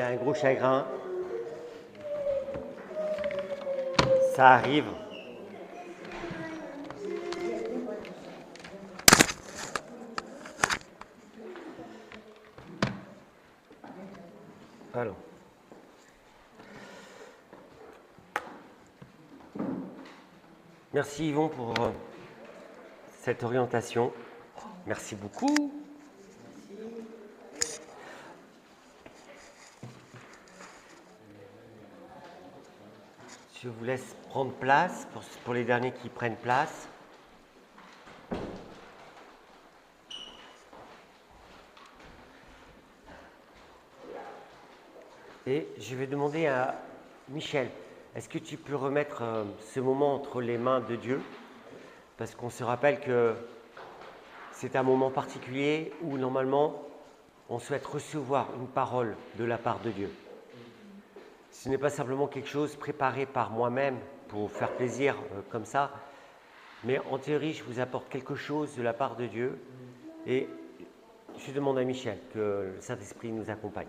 a un gros chagrin. Ça arrive. Alors. Merci Yvon pour cette orientation. Merci beaucoup. Je vous laisse prendre place pour les derniers qui prennent place. Et je vais demander à Michel, est-ce que tu peux remettre ce moment entre les mains de Dieu? Parce qu'on se rappelle que c'est un moment particulier où normalement on souhaite recevoir une parole de la part de Dieu. Ce n'est pas simplement quelque chose préparé par moi-même pour faire plaisir comme ça, mais en théorie, je vous apporte quelque chose de la part de Dieu et je demande à Michel que le Saint-Esprit nous accompagne.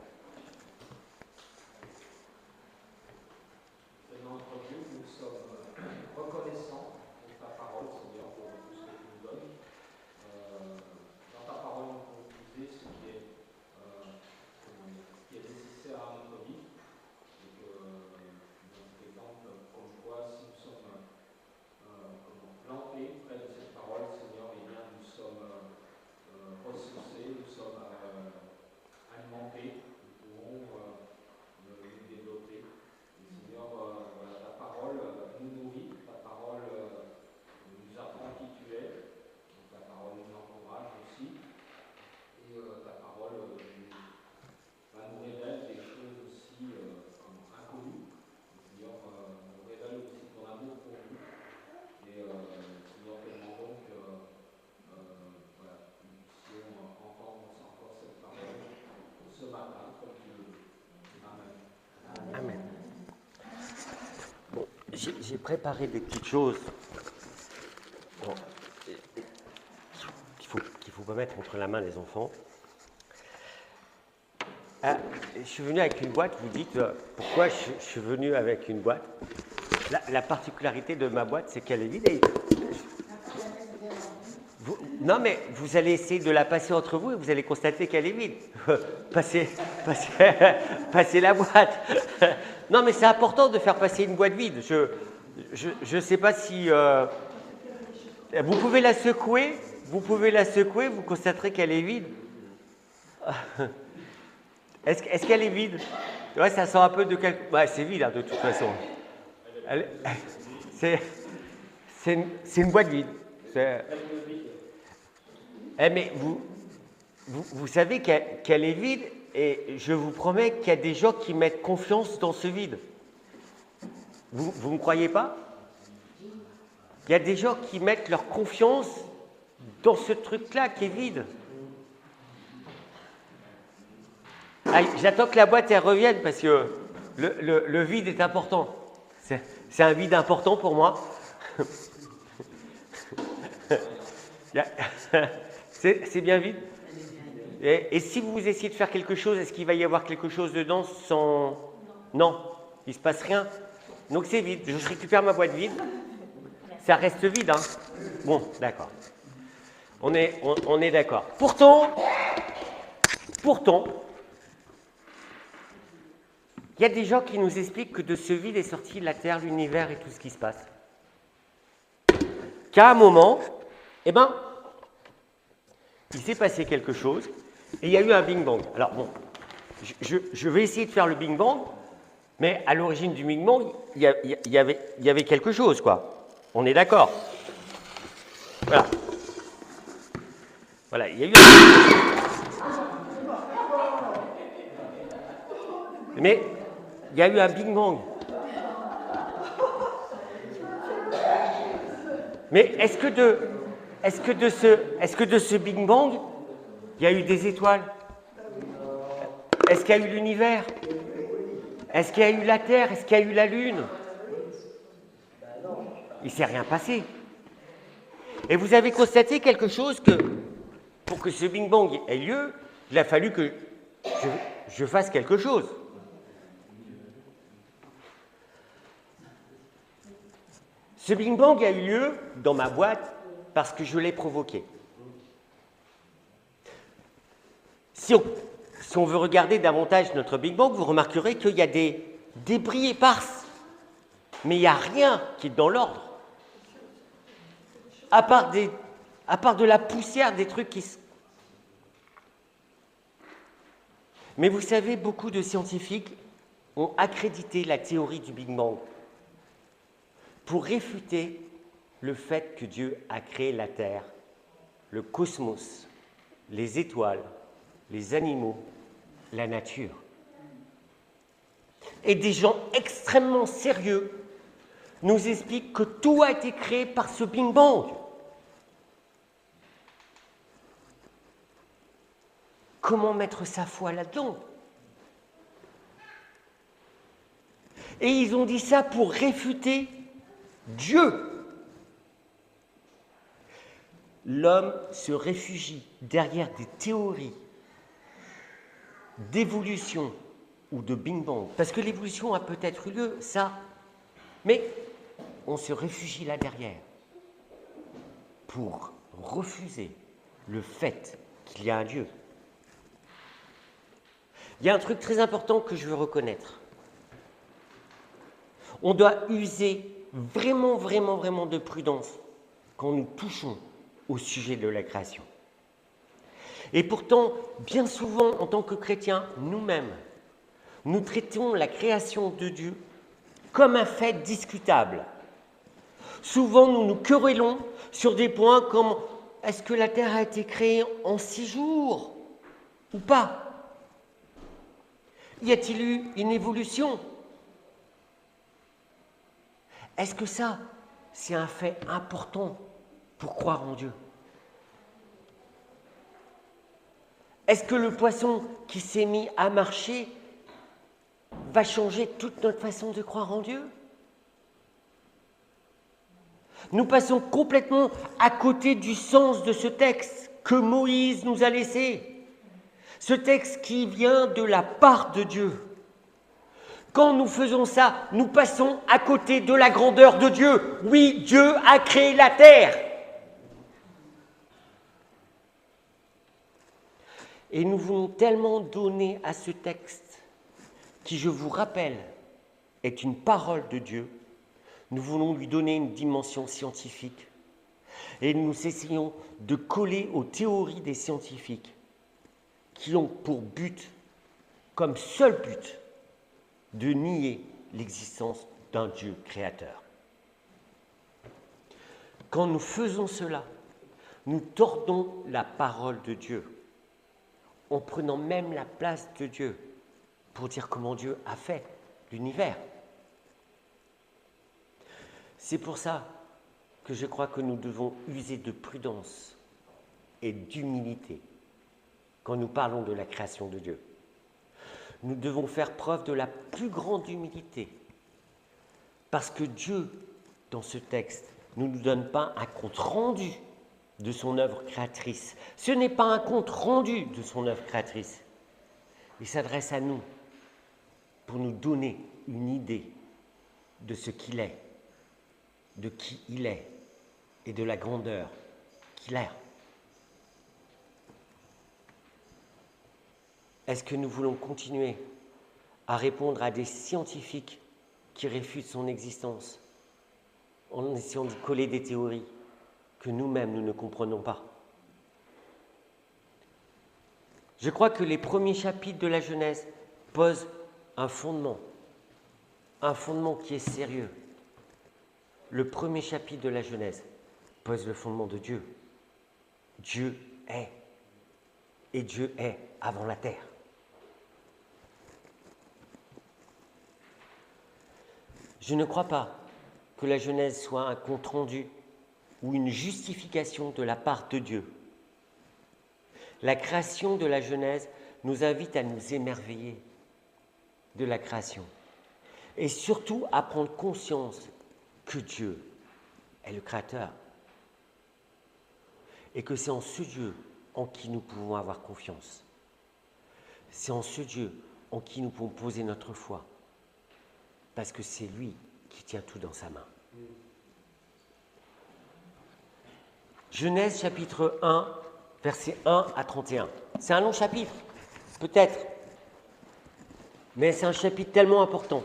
Amen. Bon, j'ai préparé des petites choses bon, qu'il faut pas mettre entre la main des enfants. Ah, je suis venu avec une boîte, vous dites pourquoi je suis venu avec une boîte. La particularité de ma boîte, c'est qu'elle est vide. Non, mais vous allez essayer de la passer entre vous et vous allez constater qu'elle est vide. Passez la boîte. Non, mais c'est important de faire passer une boîte vide. Je ne sais pas si... vous pouvez la secouer, vous constaterez qu'elle est vide. Est-ce qu'elle est vide? Ouais, ça sent un peu de quelque... Ouais, c'est vide, hein, de toute façon. C'est une boîte vide. Mais vous savez qu'elle est vide et je vous promets qu'il y a des gens qui mettent confiance dans ce vide. Vous ne me croyez pas? Il y a des gens qui mettent leur confiance dans ce truc-là qui est vide. Ah, j'attends que la boîte elle revienne parce que le vide est important. C'est un vide important pour moi. C'est bien vide. Et si vous essayez de faire quelque chose, est-ce qu'il va y avoir quelque chose dedans sans... Non, il ne se passe rien. Donc c'est vide. Je récupère ma boîte vide. Ça reste vide, hein. Bon, d'accord. On est d'accord. Pourtant, il y a des gens qui nous expliquent que de ce vide est sorti la Terre, l'univers et tout ce qui se passe. Qu'à un moment, il s'est passé quelque chose et il y a eu un Big Bang. Alors bon, je vais essayer de faire le Big Bang, mais à l'origine du Big Bang, il y avait quelque chose, quoi. On est d'accord? Voilà. Voilà, il y a eu Mais il y a eu un Big Bang. Mais est-ce que de ce Big Bang, il y a eu des étoiles? Est-ce qu'il y a eu l'univers? Est-ce qu'il y a eu la Terre? Est-ce qu'il y a eu la Lune? Il ne s'est rien passé. Et vous avez constaté quelque chose que, pour que ce Big Bang ait lieu, il a fallu que je fasse quelque chose. Ce Big Bang a eu lieu dans ma boîte parce que je l'ai provoqué. Si on veut regarder davantage notre Big Bang, vous remarquerez qu'il y a des débris éparses, mais il n'y a rien qui est dans l'ordre. À part de la poussière, des trucs qui se... Mais vous savez, beaucoup de scientifiques ont accrédité la théorie du Big Bang pour réfuter le fait que Dieu a créé la Terre, le cosmos, les étoiles, les animaux, la nature. Et des gens extrêmement sérieux nous expliquent que tout a été créé par ce Big Bang. Comment mettre sa foi là-dedans? Et ils ont dit ça pour réfuter Dieu. L'homme se réfugie derrière des théories d'évolution ou de Big Bang. Parce que l'évolution a peut-être eu lieu, ça, mais on se réfugie là derrière pour refuser le fait qu'il y a un Dieu. Il y a un truc très important que je veux reconnaître. On doit user vraiment de prudence quand nous touchons au sujet de la création. Et pourtant, bien souvent, en tant que chrétiens, nous-mêmes, nous traitons la création de Dieu comme un fait discutable. Souvent, nous nous querellons sur des points comme « est-ce que la Terre a été créée en 6 jours ou pas ? Y a-t-il eu une évolution ? Est-ce que ça, c'est un fait important pour croire en Dieu ? Est-ce que le poisson qui s'est mis à marcher va changer toute notre façon de croire en Dieu ? Nous passons complètement à côté du sens de ce texte que Moïse nous a laissé. Ce texte qui vient de la part de Dieu. Quand nous faisons ça, nous passons à côté de la grandeur de Dieu. Oui, Dieu a créé la terre. Et nous voulons tellement donner à ce texte, qui, je vous rappelle, est une parole de Dieu, nous voulons lui donner une dimension scientifique. Et nous essayons de coller aux théories des scientifiques qui ont pour but, comme seul but, de nier l'existence d'un Dieu créateur. Quand nous faisons cela, nous tordons la parole de Dieu, en prenant même la place de Dieu pour dire comment Dieu a fait l'univers. C'est pour ça que je crois que nous devons user de prudence et d'humilité quand nous parlons de la création de Dieu. Nous devons faire preuve de la plus grande humilité parce que Dieu, dans ce texte, ne nous donne pas un compte rendu de son œuvre créatrice. Ce n'est pas un compte rendu de son œuvre créatrice. Il s'adresse à nous pour nous donner une idée de ce qu'il est, de qui il est et de la grandeur qu'il a. Est-ce que nous voulons continuer à répondre à des scientifiques qui réfutent son existence en essayant de coller des théories que nous-mêmes, nous ne comprenons pas? Je crois que les premiers chapitres de la Genèse posent un fondement qui est sérieux. Le premier chapitre de la Genèse pose le fondement de Dieu. Dieu est, et Dieu est avant la terre. Je ne crois pas que la Genèse soit un compte-rendu ou une justification de la part de Dieu. La création de la Genèse nous invite à nous émerveiller de la création et surtout à prendre conscience que Dieu est le Créateur et que c'est en ce Dieu en qui nous pouvons avoir confiance. C'est en ce Dieu en qui nous pouvons poser notre foi parce que c'est lui qui tient tout dans sa main. Genèse chapitre 1, versets 1 à 31. C'est un long chapitre, peut-être, mais c'est un chapitre tellement important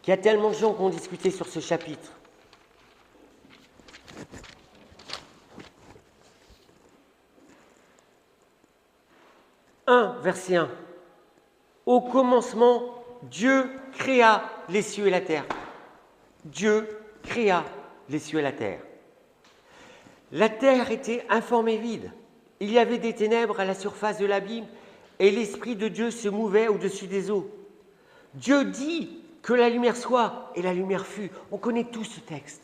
qu'il y a tellement de gens qui ont discuté sur ce chapitre. Verset 1. Au commencement, Dieu créa les cieux et la terre. Dieu créa les cieux et la terre. La terre était informe et vide. Il y avait des ténèbres à la surface de l'abîme et l'Esprit de Dieu se mouvait au-dessus des eaux. Dieu dit que la lumière soit et la lumière fut. On connaît tous ce texte.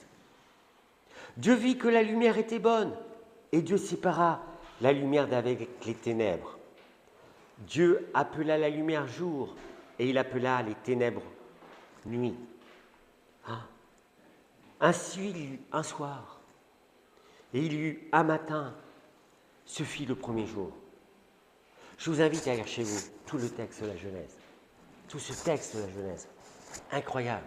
Dieu vit que la lumière était bonne et Dieu sépara la lumière d'avec les ténèbres. Dieu appela la lumière jour et il appela les ténèbres nuit. Ainsi il y eut un soir et il y eut un matin. Ce fut le premier jour. Je vous invite à lire chez vous tout le texte de la Genèse. Tout ce texte de la Genèse. Incroyable.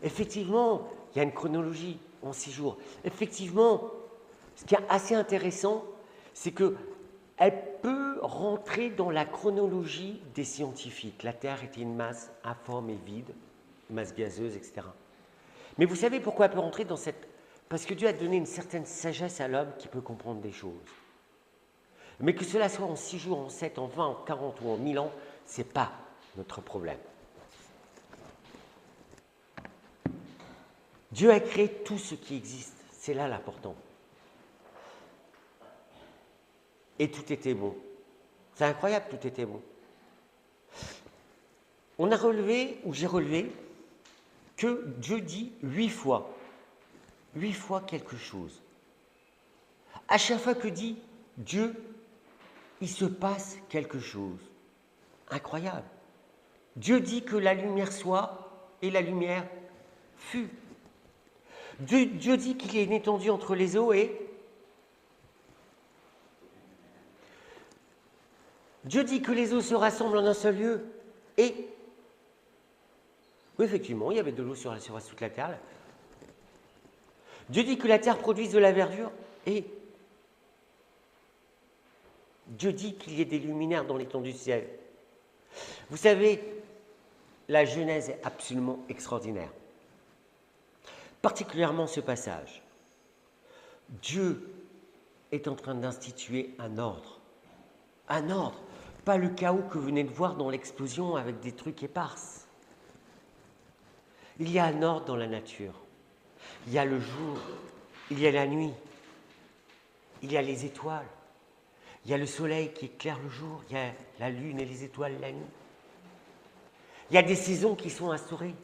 Effectivement, il y a une chronologie en 6 jours. Effectivement, ce qui est assez intéressant, c'est qu'elle peut rentrer dans la chronologie des scientifiques. La Terre était une masse informe et vide, masse gazeuse, etc. Mais vous savez pourquoi elle peut rentrer dans cette... Parce que Dieu a donné une certaine sagesse à l'homme qui peut comprendre des choses. Mais que cela soit en 6 jours, en 7, en 20, en 40 ou en 1000 ans, ce n'est pas notre problème. Dieu a créé tout ce qui existe. C'est là l'important. Et tout était bon. C'est incroyable, tout était bon. On a relevé, ou j'ai relevé, que Dieu dit 8 fois. 8 fois quelque chose. À chaque fois que dit Dieu, il se passe quelque chose. Incroyable. Dieu dit que la lumière soit et la lumière fut. Dieu dit qu'il y a une étendue entre les eaux et... Dieu dit que les eaux se rassemblent en un seul lieu et... Oui, effectivement, il y avait de l'eau sur la surface de toute la terre. Dieu dit que la terre produise de la verdure et... Dieu dit qu'il y ait des luminaires dans l'étendue du ciel. Vous savez, la Genèse est absolument extraordinaire. Particulièrement ce passage. Dieu est en train d'instituer un ordre. Un ordre. Pas le chaos que vous venez de voir dans l'explosion avec des trucs éparses. Il y a un ordre dans la nature. Il y a le jour, il y a la nuit, il y a les étoiles, il y a le soleil qui éclaire le jour, il y a la lune et les étoiles la nuit. Il y a des saisons qui sont instaurées.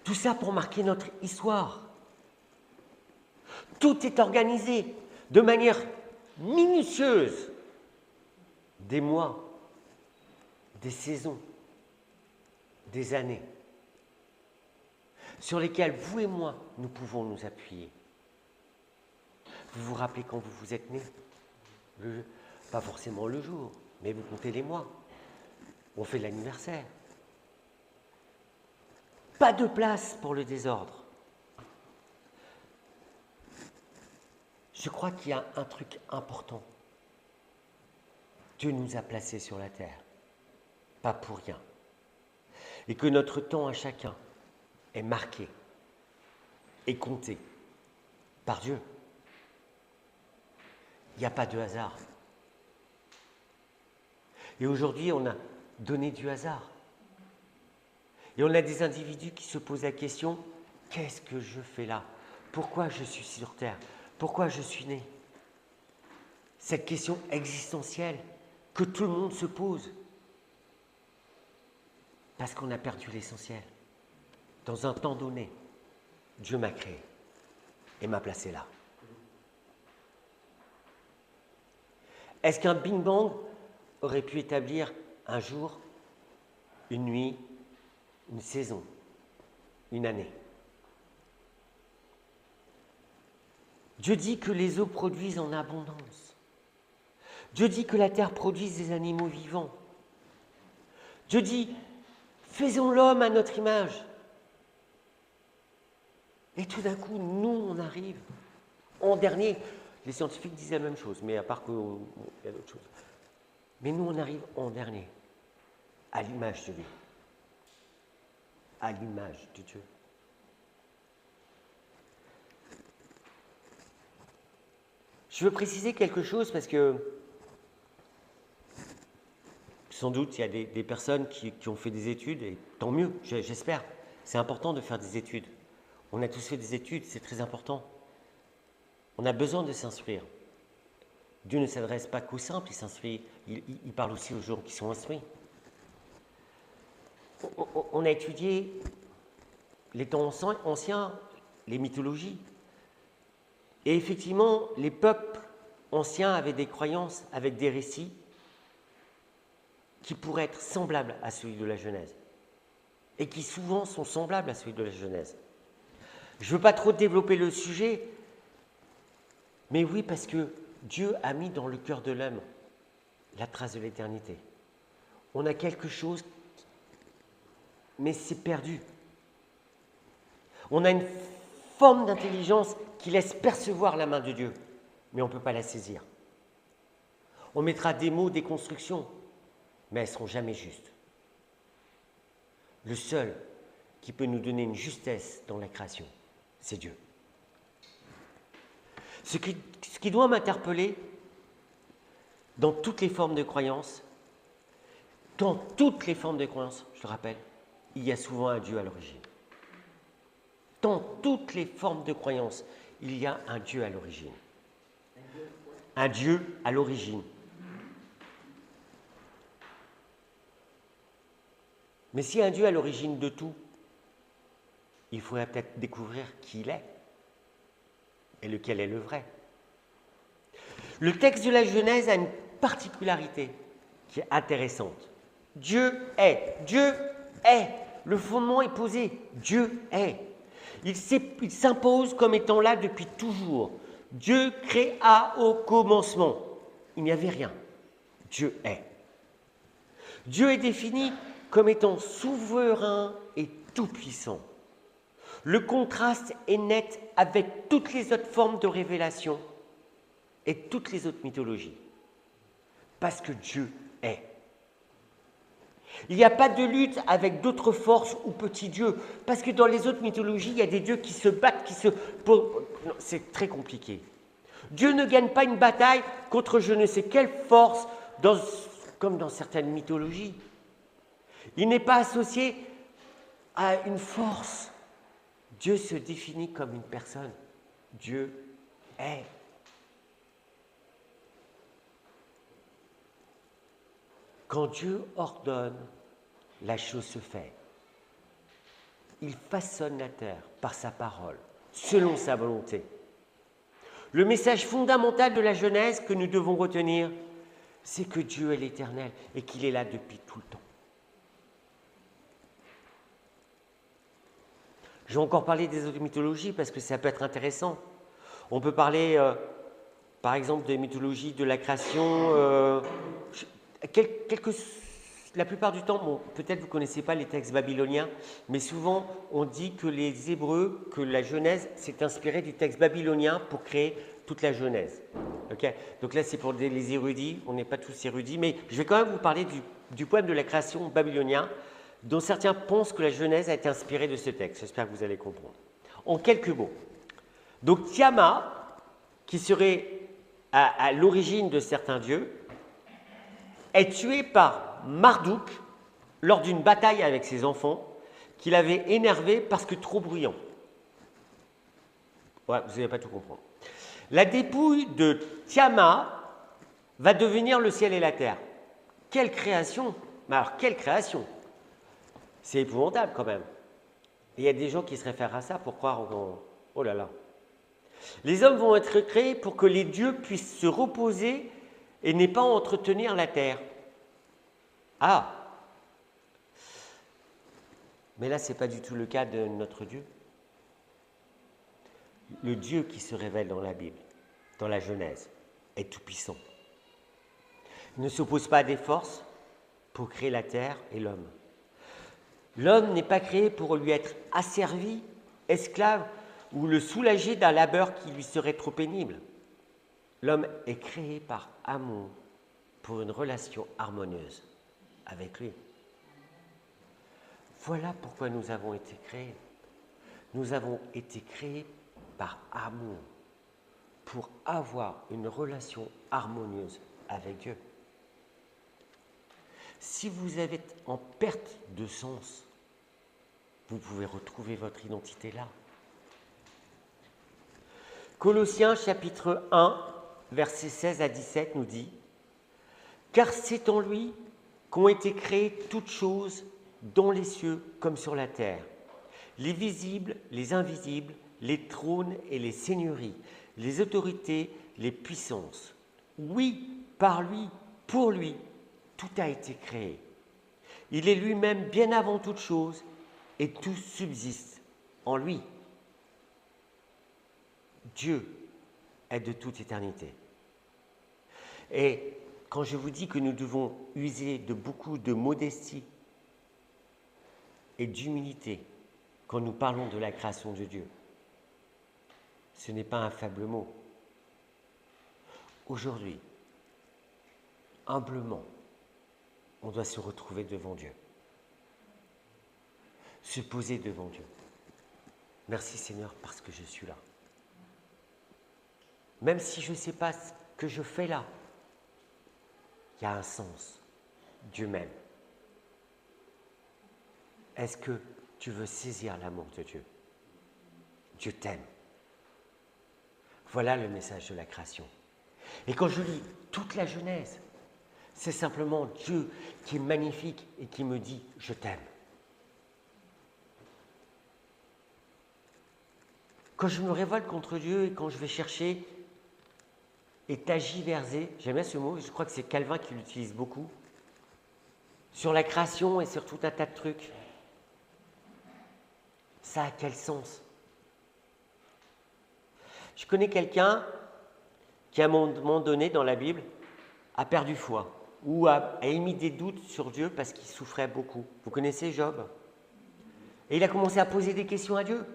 Tout ça pour marquer notre histoire. Tout est organisé de manière minutieuse. Des mois, des saisons, des années, sur lesquelles vous et moi, nous pouvons nous appuyer. Vous vous rappelez quand vous vous êtes nés? Pas forcément le jour, mais vous comptez les mois. On fait l'anniversaire. Pas de place pour le désordre. Je crois qu'il y a un truc important. Dieu nous a placés sur la terre, pas pour rien. Et que notre temps à chacun est marqué et compté par Dieu. Il n'y a pas de hasard. Et aujourd'hui, on a donné du hasard. Et on a des individus qui se posent la question, qu'est-ce que je fais là? Pourquoi je suis sur terre? Pourquoi je suis né? Cette question existentielle que tout le monde se pose. Parce qu'on a perdu l'essentiel. Dans un temps donné, Dieu m'a créé et m'a placé là. Est-ce qu'un Big Bang aurait pu établir un jour, une nuit, une saison, une année? Dieu dit que les eaux produisent en abondance. Dieu dit que la terre produise des animaux vivants. Dieu dit, faisons l'homme à notre image. Et tout d'un coup, nous, on arrive en dernier. Les scientifiques disent la même chose, mais à part qu'il y a d'autres choses. Mais nous, on arrive en dernier, à l'image de lui. À l'image de Dieu. Je veux préciser quelque chose parce que sans doute il y a des personnes qui ont fait des études, et tant mieux, j'espère. C'est important de faire des études. On a tous fait des études, c'est très important. On a besoin de s'instruire. Dieu ne s'adresse pas qu'aux simples, il parle aussi aux gens qui sont instruits. On a étudié les temps anciens, les mythologies. Et effectivement, les peuples anciens avaient des croyances avec des récits qui pourraient être semblables à celui de la Genèse. Et qui souvent sont semblables à celui de la Genèse. Je ne veux pas trop développer le sujet, mais oui, parce que Dieu a mis dans le cœur de l'homme la trace de l'éternité. On a quelque chose, mais c'est perdu. On a une forme d'intelligence qui laisse percevoir la main de Dieu, mais on ne peut pas la saisir. On mettra des mots, des constructions, mais elles ne seront jamais justes. Le seul qui peut nous donner une justesse dans la création, c'est Dieu. Ce qui doit m'interpeller dans toutes les formes de croyance, je le rappelle, il y a souvent un Dieu à l'origine. Dans toutes les formes de croyance, il y a un Dieu à l'origine. Un Dieu à l'origine. Mais s'il y a un Dieu à l'origine de tout, il faudrait peut-être découvrir qui il est et lequel est le vrai. Le texte de la Genèse a une particularité qui est intéressante. Dieu est. Dieu est. Le fondement est posé. Dieu est. Il s'impose comme étant là depuis toujours. Dieu créa au commencement. Il n'y avait rien. Dieu est. Dieu est défini comme étant souverain et tout-puissant. Le contraste est net avec toutes les autres formes de révélation et toutes les autres mythologies. Parce que Dieu est. Il n'y a pas de lutte avec d'autres forces ou petits dieux, parce que dans les autres mythologies, il y a des dieux qui se battent, Non, c'est très compliqué. Dieu ne gagne pas une bataille contre je ne sais quelle force, comme dans certaines mythologies. Il n'est pas associé à une force. Dieu se définit comme une personne. Dieu est. Quand Dieu ordonne, la chose se fait. Il façonne la terre par sa parole, selon sa volonté. Le message fondamental de la Genèse que nous devons retenir, c'est que Dieu est l'Éternel et qu'il est là depuis tout le temps. Je vais encore parler des autres mythologies parce que ça peut être intéressant. On peut parler, par exemple, des mythologies de la création. La plupart du temps, bon, peut-être vous ne connaissez pas les textes babyloniens, mais souvent on dit que les Hébreux, que la Genèse s'est inspirée du texte babylonien pour créer toute la Genèse. Okay, donc là, c'est pour les érudits, on n'est pas tous érudits, mais je vais quand même vous parler du poème de la création babylonien, dont certains pensent que la Genèse a été inspirée de ce texte. J'espère que vous allez comprendre. En quelques mots. Donc Tiamat, qui serait à l'origine de certains dieux, est tué par Marduk lors d'une bataille avec ses enfants qu'il avait énervé parce que trop bruyant. Ouais, vous n'allez pas tout comprendre. La dépouille de Tiamat va devenir le ciel et la terre. Quelle création! Mais alors, quelle création! C'est épouvantable quand même. Et il y a des gens qui se réfèrent à ça pour croire en... Oh là là! Les hommes vont être créés pour que les dieux puissent se reposer et n'aient pas à entretenir la terre. Ah! Mais là, ce n'est pas du tout le cas de notre Dieu. Le Dieu qui se révèle dans la Bible, dans la Genèse, est tout-puissant. Il ne s'oppose pas à des forces pour créer la terre et l'homme. L'homme n'est pas créé pour lui être asservi, esclave ou le soulager d'un labeur qui lui serait trop pénible. L'homme est créé par amour pour une relation harmonieuse avec lui. Voilà pourquoi nous avons été créés. Nous avons été créés par amour pour avoir une relation harmonieuse avec Dieu. Si vous êtes en perte de sens, vous pouvez retrouver votre identité là. Colossiens chapitre 1, versets 16 à 17 nous dit « Car c'est en lui qu'ont été créées toutes choses dans les cieux comme sur la terre, les visibles, les invisibles, les trônes et les seigneuries, les autorités, les puissances. Oui, par lui, pour lui, tout a été créé. Il est lui-même bien avant toute chose et tout subsiste en lui. Dieu est de toute éternité. » Et quand je vous dis que nous devons user de beaucoup de modestie et d'humilité quand nous parlons de la création de Dieu, ce n'est pas un faible mot. Aujourd'hui, humblement, on doit se retrouver devant Dieu, se poser devant Dieu. Merci Seigneur parce que je suis là. Même si je ne sais pas ce que je fais là, il y a un sens. Dieu m'aime. Est-ce que tu veux saisir l'amour de Dieu? Dieu t'aime. Voilà le message de la création. Et quand je lis toute la Genèse, c'est simplement Dieu qui est magnifique et qui me dit « je t'aime ». Quand je me révolte contre Dieu et quand je vais chercher et tagiverser, j'aime bien ce mot, je crois que c'est Calvin qui l'utilise beaucoup, sur la création et sur tout un tas de trucs, ça a quel sens? Je connais quelqu'un qui, à un moment donné, dans la Bible, a perdu foi ou a émis des doutes sur Dieu parce qu'il souffrait beaucoup. Vous connaissez Job? Et il a commencé à poser des questions à Dieu.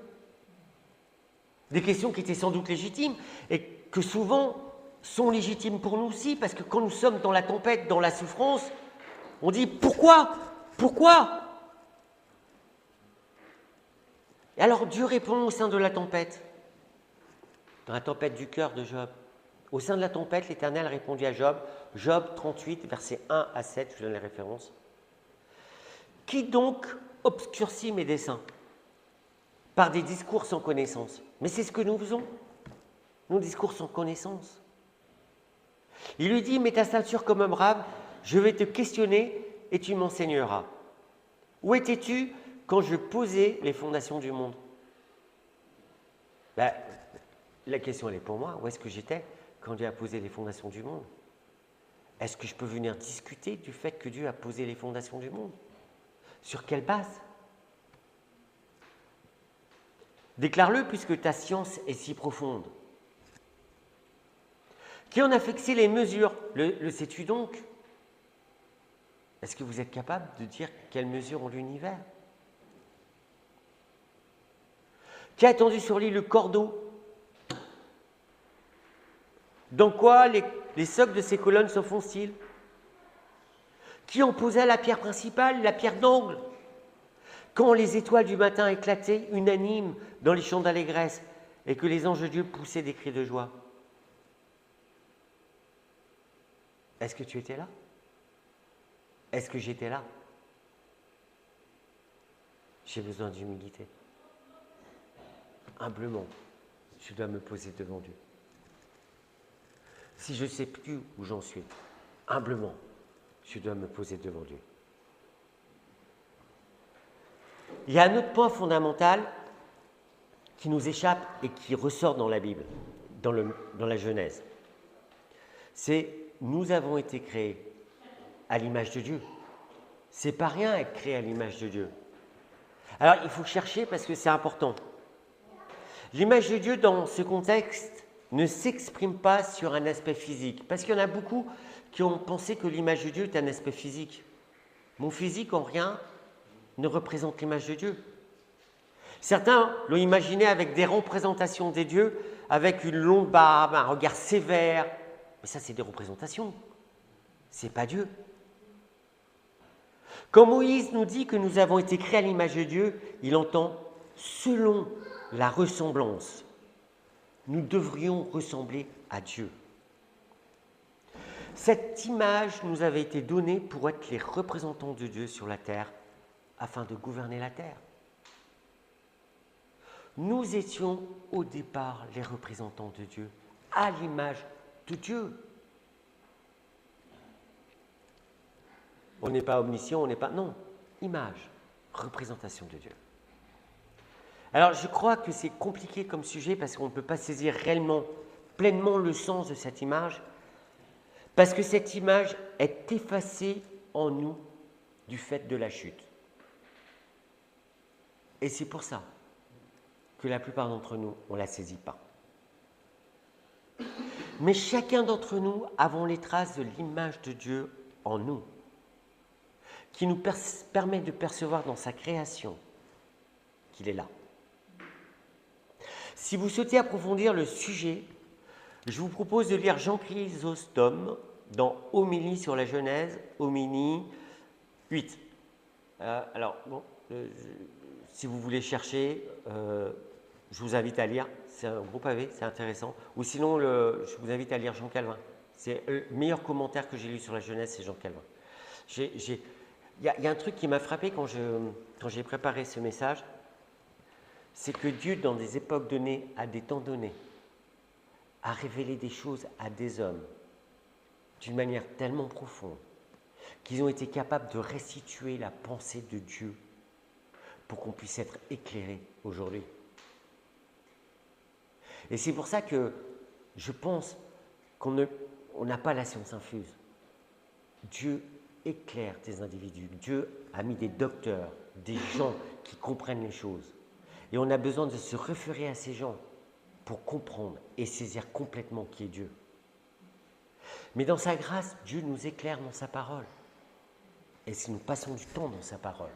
Des questions qui étaient sans doute légitimes et que souvent sont légitimes pour nous aussi, parce que quand nous sommes dans la tempête, dans la souffrance, on dit « Pourquoi ? Pourquoi ?» Et alors Dieu répond au sein de la tempête, dans la tempête du cœur de Job. Au sein de la tempête, l'Éternel répondit à Job, Job 38, versets 1 à 7, je vous donne les références. « Qui donc obscurcit mes desseins par des discours sans connaissance ?» Mais c'est ce que nous faisons, nos discours sans connaissance. Il lui dit « Mets ta ceinture comme un brave, je vais te questionner et tu m'enseigneras. Où étais-tu quand je posais les fondations du monde ?» La question, elle est pour moi. Où est-ce que j'étais quand Dieu a posé les fondations du monde? Est-ce que je peux venir discuter du fait que Dieu a posé les fondations du monde? Sur quelle base? Déclare-le puisque ta science est si profonde. Qui en a fixé les mesures? Le sais-tu donc? Est-ce que vous êtes capable de dire quelles mesures ont l'univers? Qui a tendu sur lui le cordeau? Dans quoi les socles de ces colonnes s'enfoncent-ils? Qui en posa la pierre principale, la pierre d'angle? Quand les étoiles du matin éclataient unanimes dans les chants d'allégresse et que les anges de Dieu poussaient des cris de joie? Est-ce que tu étais là? Est-ce que j'étais là? J'ai besoin d'humilité. Humblement, je dois me poser devant Dieu. Si je ne sais plus où j'en suis, humblement, je dois me poser devant Dieu. Il y a un autre point fondamental qui nous échappe et qui ressort dans la Bible, dans la Genèse. C'est « nous avons été créés à l'image de Dieu ». C'est pas rien être créé à l'image de Dieu. Alors, il faut chercher parce que c'est important. L'image de Dieu, dans ce contexte, ne s'exprime pas sur un aspect physique. Parce qu'il y en a beaucoup qui ont pensé que l'image de Dieu est un aspect physique. Mon physique, en rien, ne représente l'image de Dieu. Certains l'ont imaginé avec des représentations des dieux, avec une longue barbe, un regard sévère. Mais ça, c'est des représentations. C'est pas Dieu. Quand Moïse nous dit que nous avons été créés à l'image de Dieu, il entend selon la ressemblance. Nous devrions ressembler à Dieu. Cette image nous avait été donnée pour être les représentants de Dieu sur la terre, afin de gouverner la terre. Nous étions au départ les représentants de Dieu, à l'image de Dieu. On n'est pas omniscient, on n'est pas... Non, image, représentation de Dieu. Alors je crois que c'est compliqué comme sujet parce qu'on ne peut pas saisir réellement, pleinement le sens de cette image, parce que cette image est effacée en nous du fait de la chute. Et c'est pour ça que la plupart d'entre nous, on ne la saisit pas. Mais chacun d'entre nous avons les traces de l'image de Dieu en nous, qui nous permet de percevoir dans sa création qu'il est là. Si vous souhaitez approfondir le sujet, je vous propose de lire Jean Chrysostome dans Homélie sur la Genèse, Homélie 8. Si vous voulez chercher, je vous invite à lire, c'est un gros pavé, c'est intéressant. Ou sinon, je vous invite à lire Jean Calvin. C'est le meilleur commentaire que j'ai lu sur la Genèse, c'est Jean Calvin. Il y a un truc qui m'a frappé quand j'ai préparé ce message, c'est que Dieu, dans des époques données, à des temps donnés, a révélé des choses à des hommes d'une manière tellement profonde qu'ils ont été capables de restituer la pensée de Dieu pour qu'on puisse être éclairé aujourd'hui. Et c'est pour ça que je pense qu'on n'a pas la science infuse. Dieu éclaire des individus. Dieu a mis des docteurs, des gens qui comprennent les choses. Et on a besoin de se référer à ces gens pour comprendre et saisir complètement qui est Dieu. Mais dans sa grâce, Dieu nous éclaire dans sa parole. Et si nous passons du temps dans sa parole,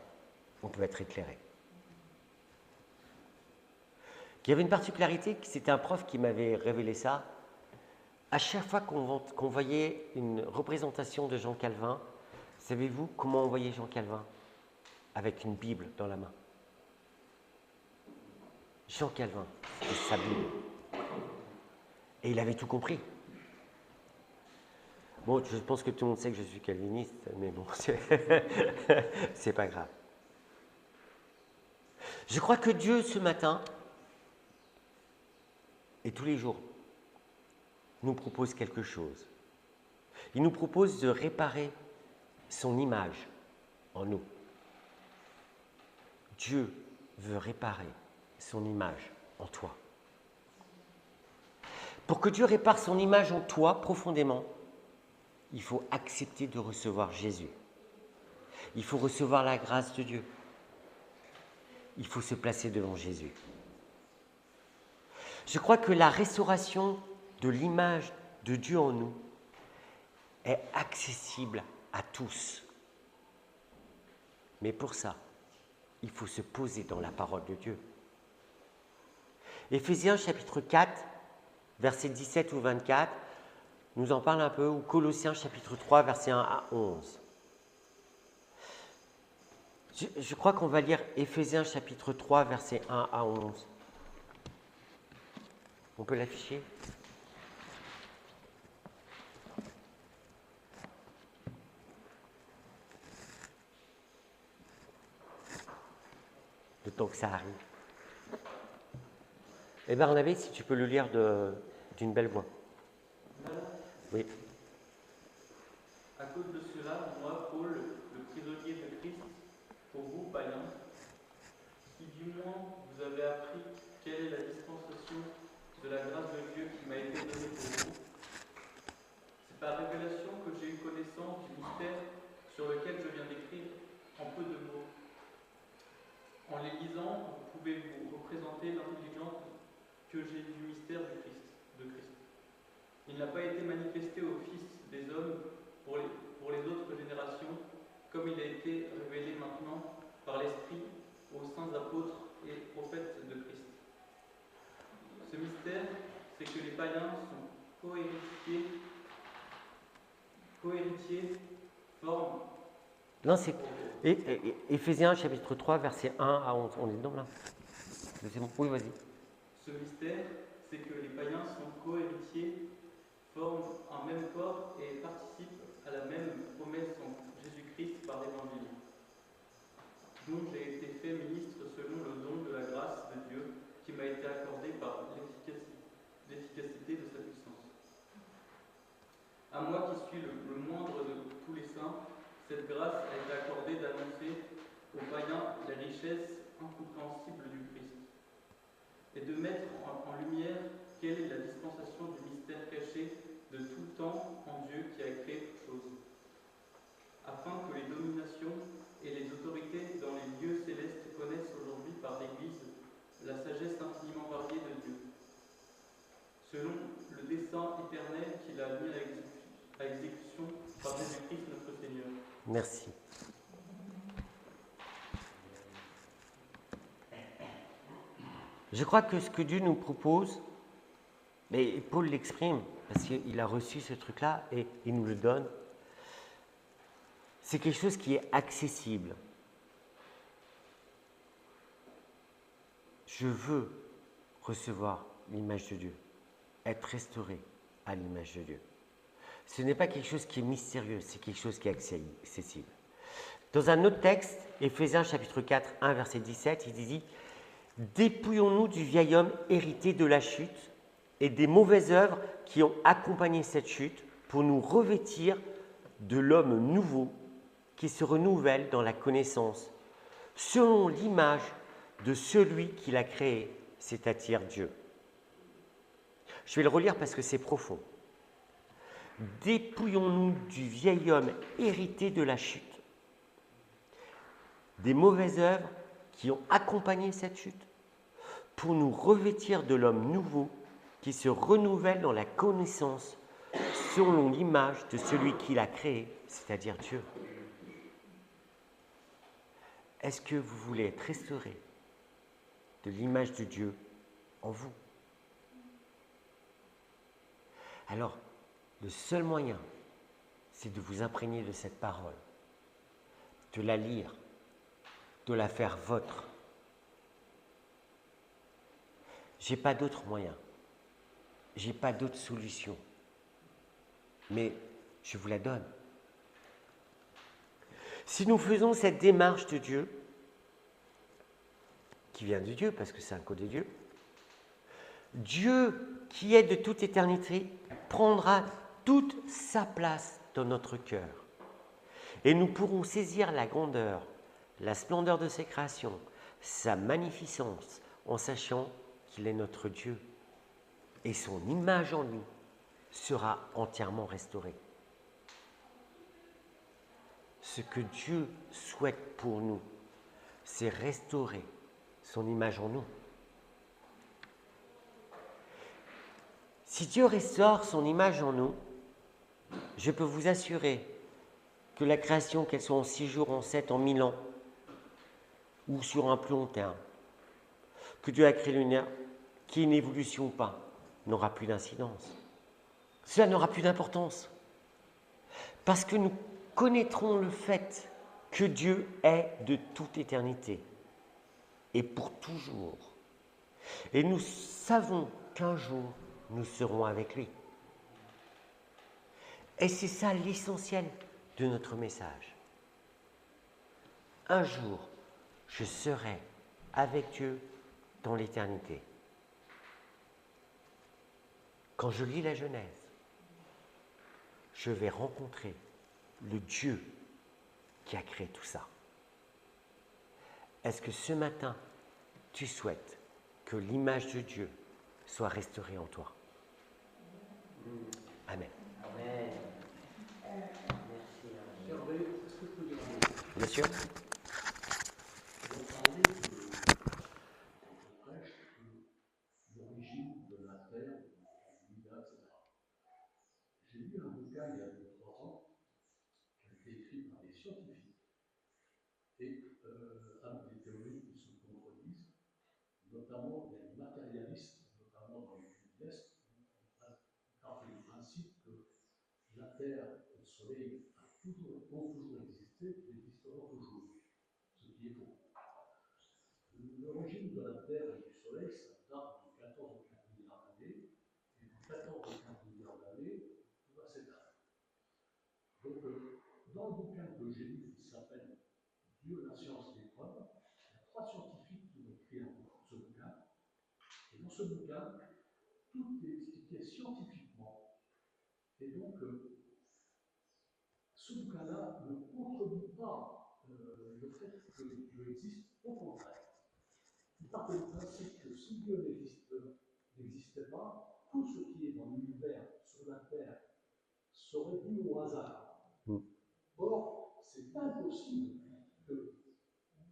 on peut être éclairé. Il y avait une particularité, c'était un prof qui m'avait révélé ça. À chaque fois qu'on voyait une représentation de Jean Calvin, savez-vous comment on voyait Jean Calvin? Avec une Bible dans la main. Jean Calvin, c'était sa Bible. Et il avait tout compris. Bon, je pense que tout le monde sait que je suis calviniste, mais bon, c'est pas grave. Je crois que Dieu, ce matin, et tous les jours, nous propose quelque chose. Il nous propose de réparer son image en nous. Dieu veut réparer son image en toi. Pour que Dieu répare son image en toi profondément, il faut accepter de recevoir Jésus. Il faut recevoir la grâce de Dieu. Il faut se placer devant Jésus. Je crois que la restauration de l'image de Dieu en nous est accessible à tous. Mais pour ça, il faut se poser dans la parole de Dieu. Éphésiens chapitre 4, versets 17 ou 24, nous en parle un peu, ou Colossiens chapitre 3, versets 1 à 11. Je crois qu'on va lire Éphésiens chapitre 3, versets 1 à 11. On peut l'afficher? Le temps que ça arrive. Eh bien, Barnabé, si tu peux le lire d'une belle voix. Oui. À cause de cela, moi, Paul, le prisonnier de Christ, pour vous, païens, si du moins vous avez appris quelle est la dispensation de la grâce de Dieu qui m'a été donnée pour vous, c'est par révélation que j'ai eu connaissance du mystère sur lequel je viens d'écrire en peu de mots. En les lisant, vous pouvez vous représenter l'intelligence que j'ai du mystère de Christ. Il n'a pas été manifesté aux fils des hommes pour les autres générations, comme il a été révélé maintenant par l'Esprit aux saints apôtres et prophètes Non, c'est Éphésiens chapitre 3, verset 1 à 11. On est dedans là. C'est bon. Oui, vas-y. Ce mystère, c'est que les païens sont co-héritiers, forment un même corps et participent à la même promesse en Jésus-Christ par l'évangile, dont j'ai été fait ministre selon le don de la grâce de Dieu qui m'a été accordé par l'efficacité de sa puissance. À moi qui suis le moindre de tous les saints, cette grâce a été accordée d'annoncer aux païens les richesses incompréhensibles du Christ et de mettre en lumière quelle est la dispensation du mystère caché de tout temps en Dieu qui a créé toutes choses, afin que les dominations et les autorités dans les lieux célestes connaissent aujourd'hui par l'Église la sagesse infiniment variée de Dieu, selon le dessein éternel qu'il a mis à exécution par Jésus-Christ notre Seigneur. Merci. Je crois que ce que Dieu nous propose, mais Paul l'exprime, parce qu'il a reçu ce truc-là et il nous le donne, c'est quelque chose qui est accessible. Je veux recevoir l'image de Dieu, être restauré à l'image de Dieu. Ce n'est pas quelque chose qui est mystérieux, c'est quelque chose qui est accessible. Dans un autre texte, Éphésiens chapitre 4, 1, verset 17, il dit « Dépouillons-nous du vieil homme hérité de la chute et des mauvaises œuvres qui ont accompagné cette chute pour nous revêtir de l'homme nouveau qui se renouvelle dans la connaissance, selon l'image de celui qui l'a créé, c'est-à-dire Dieu. » Je vais le relire parce que c'est profond. Dépouillons-nous du vieil homme hérité de la chute, des mauvaises œuvres qui ont accompagné cette chute, pour nous revêtir de l'homme nouveau qui se renouvelle dans la connaissance selon l'image de celui qui l'a créé, c'est-à-dire Dieu. Est-ce que vous voulez être restauré de l'image de Dieu en vous? Alors, le seul moyen, c'est de vous imprégner de cette parole, de la lire, de la faire vôtre. Je n'ai pas d'autre moyen, je n'ai pas d'autre solution, mais je vous la donne. Si nous faisons cette démarche de Dieu, qui vient de Dieu, parce que c'est un code de Dieu, Dieu qui est de toute éternité prendra toute sa place dans notre cœur. Et nous pourrons saisir la grandeur, la splendeur de ses créations, sa magnificence, en sachant qu'il est notre Dieu. Et son image en lui sera entièrement restaurée. Ce que Dieu souhaite pour nous, c'est restaurer son image en nous. Si Dieu restaure son image en nous, je peux vous assurer que la création, qu'elle soit en 6 jours, en 7, en 1000 ans, ou sur un plus long terme, que Dieu a créé l'univers, qu'il y ait une évolution ou pas, n'aura plus d'incidence. Cela n'aura plus d'importance. Parce que nous connaîtrons le fait que Dieu est de toute éternité et pour toujours. Et nous savons qu'un jour, nous serons avec lui. Et c'est ça l'essentiel de notre message. Un jour, je serai avec Dieu dans l'éternité. Quand je lis la Genèse, je vais rencontrer le Dieu qui a créé tout ça. Est-ce que ce matin, tu souhaites que l'image de Dieu soit restaurée en toi? Amen. Amen. Merci. Hervé, est-ce que je peux dire un mot? Bien sûr. Vous parlez de prêche, de l'origine de la terre, de l'univers, etc. J'ai lu un bouquin il y a 2 ou 3 ans qui a été écrit par des scientifiques et avec des théories qui se contredisent. Notamment, il y a des matérialistes, notamment dans les pays de l'Est, qui partent du principe que la Terre et le Soleil ont toujours existé, qu'il n'existe de la Terre et du Soleil, ça date de 14 ou 15 milliards d'années, et de 14 ou 15 milliards d'années, tout va s'éteindre. Donc, dans le bouquin que j'ai lu, qui s'appelle Dieu, la science, les preuves, il y a 3 scientifiques qui ont écrit ce bouquin, et dans ce bouquin, tout est expliqué scientifiquement, et donc, ce bouquin-là ne contredit pas le fait que Dieu existe, au contraire. Il part du principe que si Dieu n'existait pas, tout ce qui est dans l'univers, sur la Terre, serait dû au hasard. Or, c'est impossible que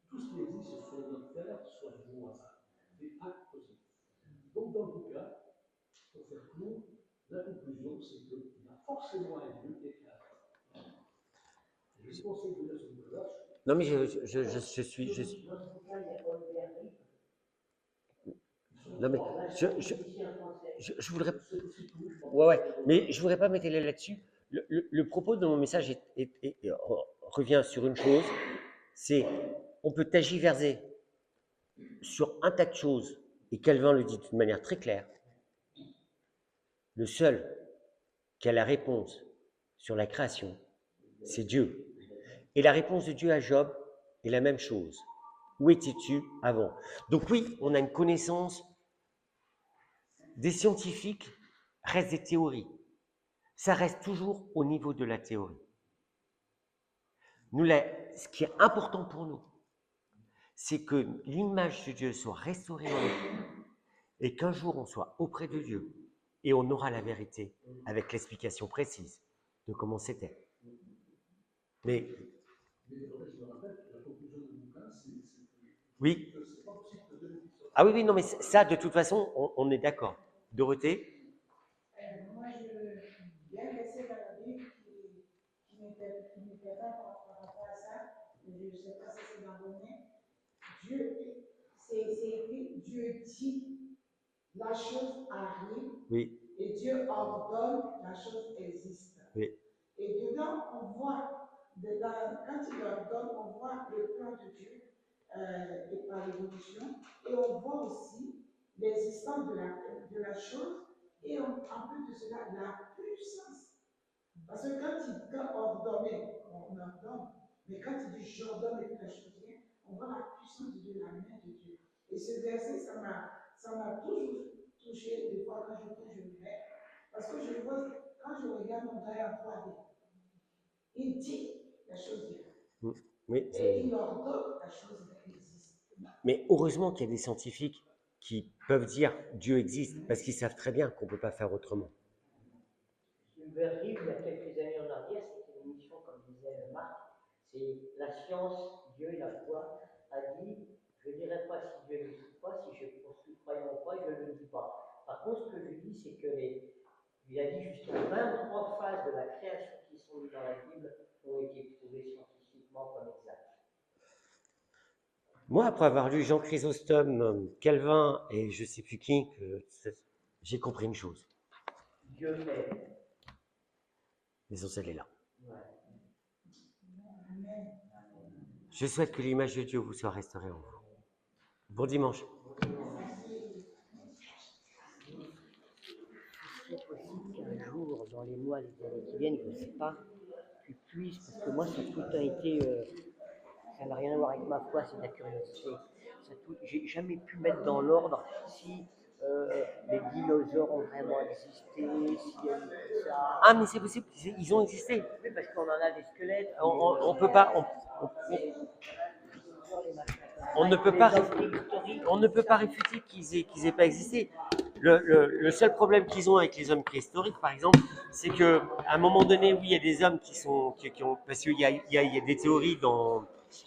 tout ce qui existe sur notre Terre soit dû au hasard. C'est impossible. Donc, dans le bouquin, pour faire clore, la conclusion, c'est qu'il y a forcément un Dieu qui est créateur. Je conseille de lire ce bouquin-là. Non, mais je suis. Non, mais je voudrais. Ouais, mais je voudrais pas m'étaler là-dessus. Le propos de mon message revient sur une chose, c'est on peut tergiverser sur un tas de choses, et Calvin le dit d'une manière très claire. Le seul qui a la réponse sur la création, c'est Dieu. Et la réponse de Dieu à Job est la même chose. Où étais-tu avant? Donc oui, on a une connaissance des scientifiques, reste des théories. Ça reste toujours au niveau de la théorie. Nous, ce qui est important pour nous, c'est que l'image de Dieu soit restaurée en nous et qu'un jour on soit auprès de Dieu et on aura la vérité avec l'explication précise de comment c'était. Mais oui. Ah oui, non, mais ça, de toute façon, on est d'accord. Dorothée? Moi, il y a un verset dans la Bible qui m'étonne par rapport à ça, mais je ne sais pas si c'est dans le domaine. Dieu, c'est écrit, Dieu dit, la chose arrive, oui. Et Dieu ordonne, la chose existe. Oui. Et dedans, on voit, quand il ordonne, on voit le plan de Dieu et par l'évolution, et on voit aussi l'existence de la chose, et en plus de cela, la puissance. Parce que quand ordonner, on ordonne, mais quand il dit j'ordonne et que la chose vient, on voit la puissance de Dieu, la main de Dieu. Et ce verset, ça m'a toujours touché, des fois quand je le mets, parce que je vois, quand je regarde mon travail en 3D, il dit la chose vient. Oui, et il ordonne la chose existe. Mais heureusement qu'il y a des scientifiques qui peuvent dire Dieu existe, parce qu'ils savent très bien qu'on ne peut pas faire autrement. Ce qui me arrive il y a quelques années en arrière, c'était une émission, comme disait Marc, c'est la science, Dieu et la foi, a dit, je ne dirai pas si Dieu n'existe pas, si je suis croyant ou pas, je ne le dis pas. Par contre, ce que je dis, c'est que il a dit jusqu'à 23 phases de la création qui sont mises dans la Bible ont été prouvées scientifiquement comme exactes. Moi, après avoir lu Jean Chrysostome, Calvin et je ne sais plus qui, j'ai compris une chose. Dieu est. L'essentiel est là. Ouais. Je souhaite que l'image de Dieu vous soit restaurée en vous. Bon dimanche. C'est possible qu'un jour, dans les mois, les années qui viennent, je ne sais pas, tu puisses, parce que moi, ça a tout le temps été, ça n'a rien à voir avec ma foi, c'est de la curiosité. J'ai jamais pu mettre dans l'ordre si les dinosaures ont vraiment existé, s'il y a eu ça. Ah, mais c'est possible, ils ont existé. Oui, parce qu'on en a des squelettes. On peut pas. On ne peut pas réfuter qu'ils aient pas existé. Le seul problème qu'ils ont avec les hommes préhistoriques, par exemple, c'est qu'à un moment donné, oui, il y a des hommes qui ont, parce qu'il y a des théories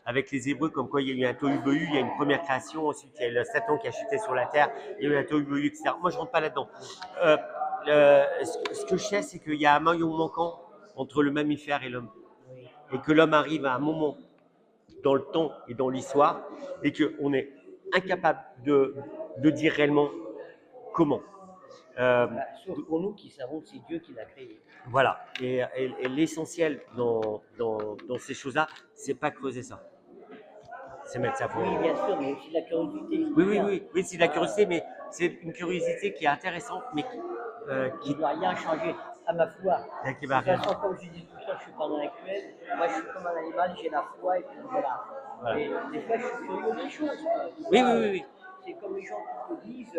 avec les Hébreux, comme quoi il y a eu un tohu-bohu, il y a une première création, ensuite il y a le Satan qui a chuté sur la terre, il y a eu un tohu-bohu, etc. Moi, je rentre pas là-dedans. Ce que je sais, c'est qu'il y a un maillon manquant entre le mammifère et l'homme, et que l'homme arrive à un moment dans le temps et dans l'histoire, et qu'on est incapable de dire réellement comment. Sauf pour nous qui savons que c'est Dieu qui l'a créé. Voilà. Et l'essentiel dans ces choses-là, c'est pas creuser ça. se mettre ça pour Oui, nous. bien sûr, mais aussi de la curiosité. Oui, c'est de la curiosité, mais c'est une curiosité qui est intéressante, mais Qui ne doit rien changer à ma foi. qui De va toute rien. façon, comme je dis tout le temps, je suis pas dans l'actuel. Moi, je suis comme un animal, j'ai la foi et puis voilà. Voilà. Et des fois, je suis curieux des choses. Oui. C'est comme les gens qui te disent,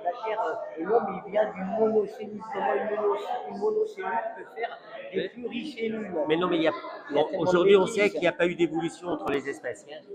la Terre, l'homme, il vient d'une monocellule. Comment une monocellule peut faire des pluricellules? Mais non, mais Il y a tellement de aujourd'hui, on bêtises. sait qu'il n'y a pas eu d'évolution entre les espèces. Bien sûr.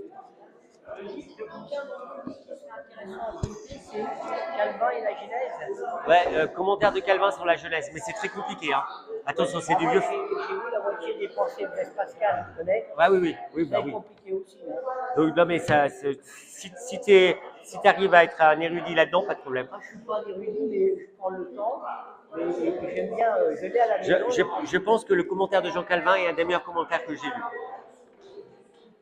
Le bouquin qui serait intéressant à citer, c'est Calvin et la Genèse. Ouais, commentaire de Calvin sur la Genèse, mais c'est très compliqué. Hein. Attention, c'est du Moi, vieux. j'ai lu la moitié des pensées de Blaise Pascal, tu connais? Ouais, oui, bah C'est oui. compliqué aussi. Hein. Donc, non, mais ça, si tu arrives à être un érudit là-dedans, pas de problème. Moi, je ne suis pas un érudit, mais je prends le temps. Mais j'aime bien, je l'ai à la maison. Je pense que le commentaire de Jean Calvin est un des meilleurs commentaires que j'ai lu.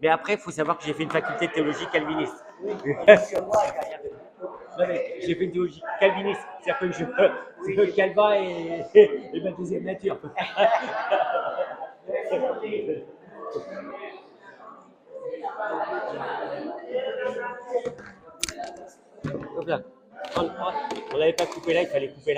Mais après, il faut savoir que j'ai fait une faculté de théologie calviniste. Oui, parce que moi, j'ai rien fait. Non, mais j'ai fait une théologie calviniste. C'est-à-dire que Calvin est ma deuxième nature. Hop là. On n'avait pas coupé là, il fallait couper là.